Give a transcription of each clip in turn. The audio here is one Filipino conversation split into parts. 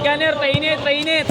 gunner, painit, painit.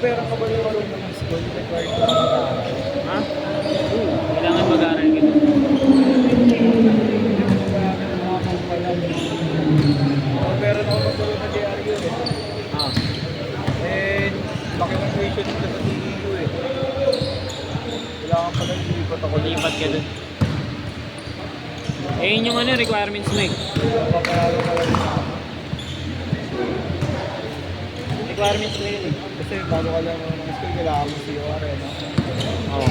Pero ka ba yung marunong ng school? Required ka mag-aaral? Ha? Kailangan mag-aaral ka. Pero na ako magkaroon na DRU eh. Ah. Eh, laki ng tuition dito sa TEU eh. Kailangan pala lipat ako. Lipat ka dun. Eh, yun yung ano, requirements mo eh. Papayalo ka lang na. Requirements mo yun eh. Kasi bago ka lang ng school, kailangan mo COR eh, no? Oo.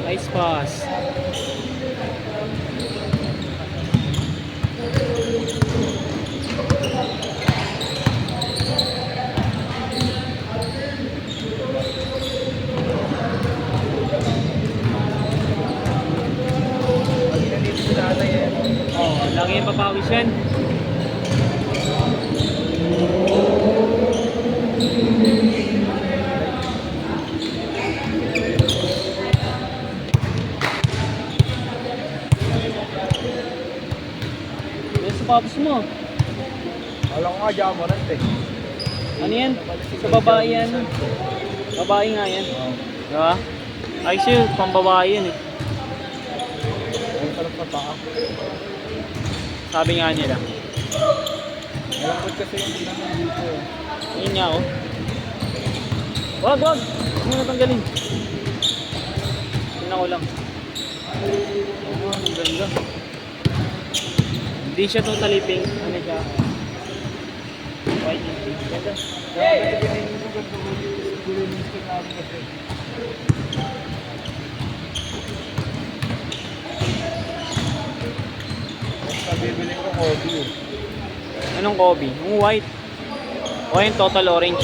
Nice pass. Oh, lagi yung papawis yan. Yan sa paps mo. Alam ko nga, Jamorant eh. Ano yan? Sa babae yan. Babae nga yan. Diba? Ay siya, pambabae yan eh. Ang sarap sa paa. Sabi nga nila. Malambot kasi yung ginamit dito eh. Yun nga oh. Wag, wag! Huwag mo natanggalin. Tingnan ko lang. Oh, ang ganda. Hindi siya totally pink. Ano siya? White and pink. Ganda. Kaya kasi mo ganda mo yung siguro yung gusto namin kasi. Basta bibiling ko Kobe eh. Anong Kobe? Yung white. O yung total orange.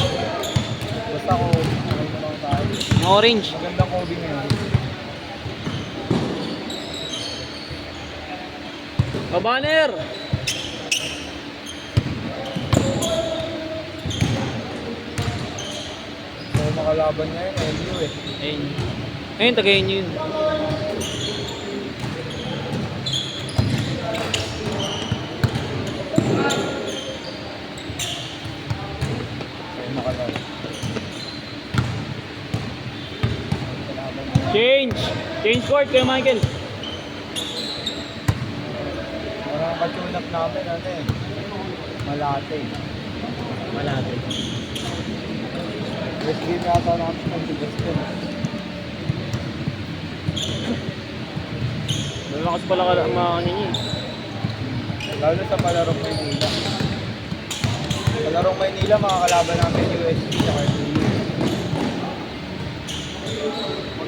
Basta Kobe. Alam mo lang tayo. Yung orange. Magandang Kobe ngayon. Babaner! So makalaban niya yun, LU eh. Ayun. Ayun, tagayin nyo yun. So makalaban. Change! Change court kay Michael. Parang katulap namin ano eh. Malate. Malate. Best game yata namin ng best game. Malakas pala ka mga ano niya eh. Lalo sa palarong Maynila. Palarong Maynila, makakalaban namin USP sa KPU.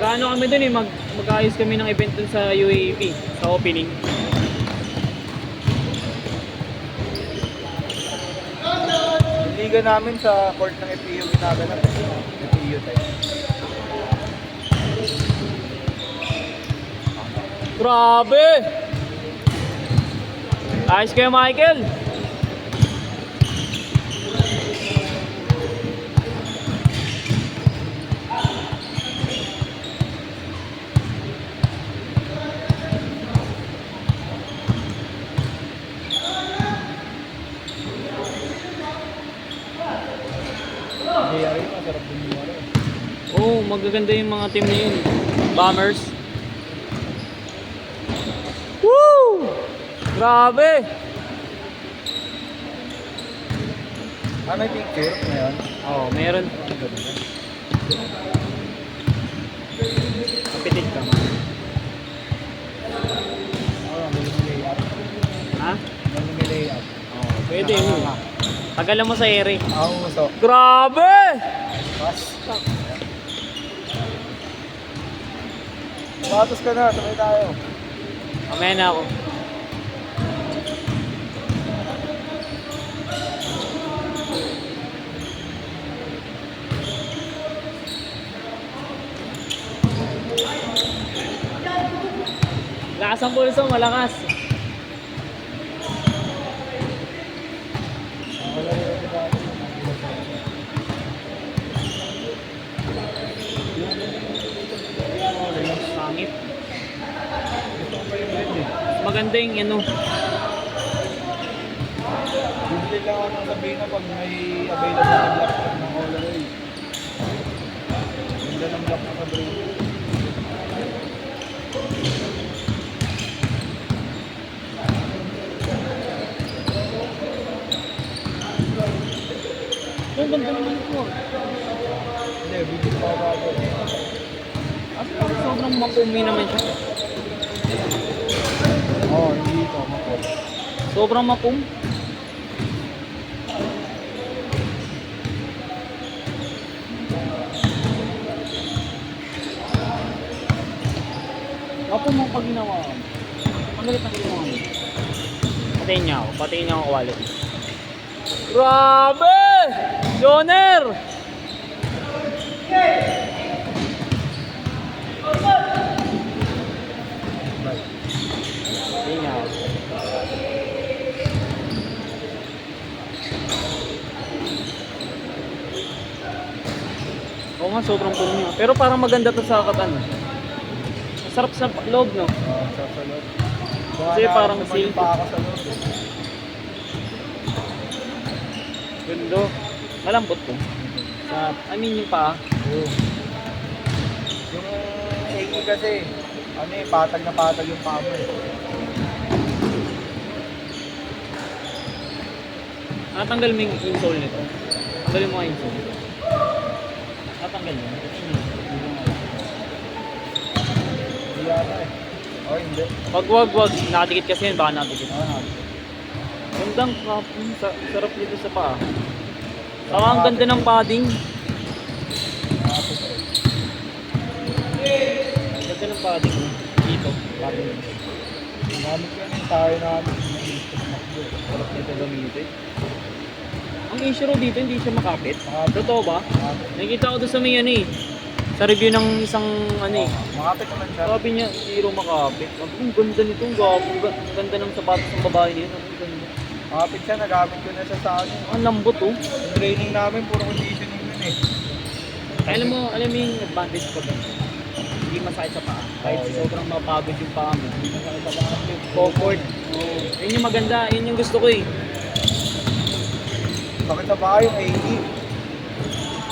Gaano kami dun eh, mag-ayos kami ng event dun sa UAP, sa opening. Yung liga namin sa court ng FPU ginaganap. FPU tayo. Grabe! Ayos kayo, Michael! JRA, masarap din yung ano. Oo, magaganda yung mga team na yun. Bombers. Woo! Grabe! Ah, may picture ngayon. Oo, meron. Kapitit ka man. Oo, may layout. Ha? May layout. Oo, pwede yun. Tagalan mo sa ere. Oo, so. Grabe! Pas. Patos ka na, sabay tayo. Mamaya na ako. Lakas ang pulso, malakas. Wala rin ako dati. Pangit. Gusto ko pa yung red eh. Maganda yung ano. Bibili lang ako ng sabihin na pag may available na black ng Olaroy. Ganda ng black na sabihin. Ang ganda naman ito. Hindi, bibili pa ako bago. Sobrang makumi naman siya. Oo, hindi ito, makot. Sobrang makum. Makum ang pag ginawa ko. Ang galit ang ginawa mo. Patayin niya ako. Patayin niya ako quality. Grabe! Joner! Patayin niya ako. Oo nga, sobrang pumi. Pero parang maganda to sa katan. Masarap sa loob, no? Oo, sa salot. Kasi parang silky. Pa ako sa loob eh. Ganda. Malambot to. Yung paa. Oo. Yung shaky kasi, ano eh, patag na patag yung paa mo eh. Natanggal mo yung insole nito. Tanggalin mo ang insole. Natanggal mo. Hindi yata eh. Oh, hindi. Wag. Nakadikit kasi yun. Baka nakadikit. Oo, Gandang sarap nito sa paa. Saka ang ganda ng padding. Ang ganda ng padding. Dito. Padding. Gamit ko yun tayo namin. Sarap nito gamitin. Ang issue raw dito, hindi siya makapit. Totoo ba? Nakikita ko doon sa may ano eh. Sa review ng isang ano eh. Makapit naman siya. Sabi niya, zero makapit. Ang ganda nito, ang gapo. Ang ganda ng sapatos ng babae nito. Ang ganda. Makapit siya, nagamit ko na siya sa ano. Ang lambot oh. Yung training namin, puro conditioning yun eh. Alam mo yung advantage ko doon. Hindi masakit sa paa. Kahit sobrang mapagod yung paa mo. Hindi masakit sa paa. Comfort. Oo. Yun yung maganda. Yun yung gusto ko eh. Bakit sa baka yung 80?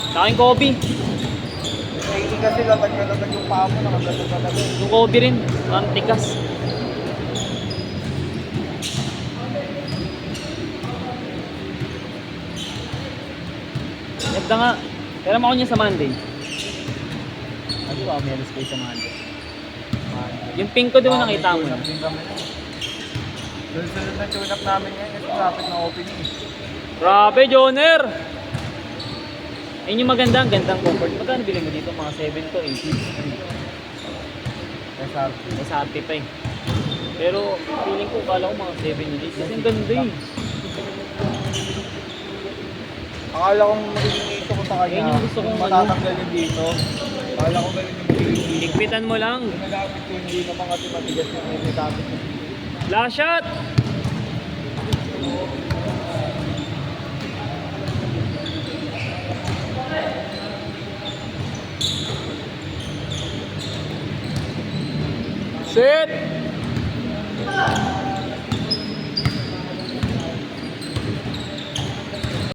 Sa akin, Kobe. Yung 80 kasi latag yung paa mo, nakagatag talaga. Yung Kobe rin. Ang tigas. Ganda nga. Pero ako niya sa Monday. Ano ba? Meron kayo sa Monday. Yung pink ko, di mo nakita mo. Sunod na tune-up namin ngayon kasi malapit na opening. Grabe, Joner! Ayun yung maganda, ang gandang comfort. Magkano bilhin mo dito? Mga 7 to 8. SRP. SRP pa eh. Pero feeling ko, kala ko mga 7 yun. Kasi ang ganda eh. Akala kong magiging issue ko sa kanya. Yan yung gusto kong matatanggal yun dito. Akala ko ganun yung magiging issue. Higpitan mo lang. Ginagamit ko hindi naman kasi matigas yung ginagamit ko. Last shot! Shit!